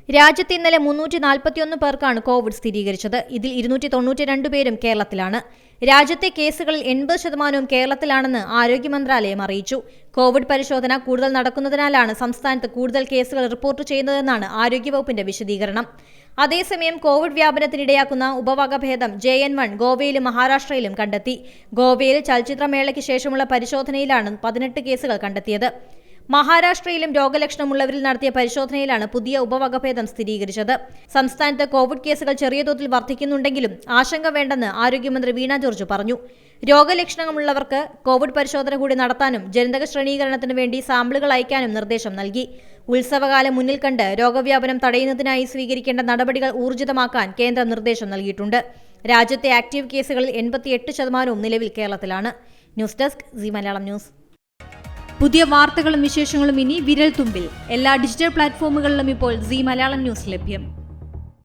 രാജ്യത്ത് ഇന്നലെ 341 പേർക്കാണ് കോവിഡ് സ്ഥിരീകരിച്ചത്. ഇതിൽ 292 പേരും കേരളത്തിലാണ്. രാജ്യത്തെ കേസുകളിൽ 80% കേരളത്തിലാണെന്ന് ആരോഗ്യ മന്ത്രാലയം അറിയിച്ചു. കോവിഡ് പരിശോധന കൂടുതൽ നടക്കുന്നതിനാലാണ് സംസ്ഥാനത്ത് കൂടുതൽ കേസുകൾ റിപ്പോർട്ട് ചെയ്യുന്നതെന്നാണ് ആരോഗ്യവകുപ്പിന്റെ വിശദീകരണം. അതേസമയം കോവിഡ് വ്യാപനത്തിനിടയാക്കുന്ന ഉപവകഭേദം JN1 ഗോവയിലും മഹാരാഷ്ട്രയിലും കണ്ടെത്തി. ഗോവയിൽ ചലച്ചിത്രമേളയ്ക്ക് ശേഷമുള്ള പരിശോധനയിലാണ് 18 കേസുകൾ കണ്ടെത്തിയത്. മഹാരാഷ്ട്രയിലും രോഗലക്ഷണമുള്ളവരിൽ നടത്തിയ പരിശോധനയിലാണ് പുതിയ ഉപവകഭേദം സ്ഥിരീകരിച്ചത്. സംസ്ഥാനത്ത് കോവിഡ് കേസുകൾ ചെറിയ തോതിൽ വർദ്ധിക്കുന്നുണ്ടെങ്കിലും ആശങ്ക വേണ്ടെന്ന് ആരോഗ്യമന്ത്രി വീണ ജോർജ് പറഞ്ഞു. രോഗലക്ഷണമുള്ളവർക്ക് കോവിഡ് പരിശോധന കൂടി നടത്താനും ജനിതക ശ്രേണീകരണത്തിന് വേണ്ടി സാമ്പിളുകൾ അയക്കാനും നിർദ്ദേശം നൽകി. ഉത്സവകാലം മുന്നിൽ കണ്ട് രോഗവ്യാപനം തടയുന്നതിനായി സ്വീകരിക്കേണ്ട നടപടികൾ ഊർജിതമാക്കാൻ കേന്ദ്രം നിർദ്ദേശം നൽകിയിട്ടുണ്ട്. രാജ്യത്തെ ആക്റ്റീവ് കേസുകളിൽ 88% നിലവിൽ കേരളത്തിലാണ്. News desk C Malayalam news. പുതിയ വാർത്തകളും വിശേഷങ്ങളും ഇനി വിരൽ തുമ്പിൽ. എല്ലാ ഡിജിറ്റൽ പ്ലാറ്റ്ഫോമുകളിലും ഇപ്പോൾ സി മലയാളം ന്യൂസ് ലഭ്യം.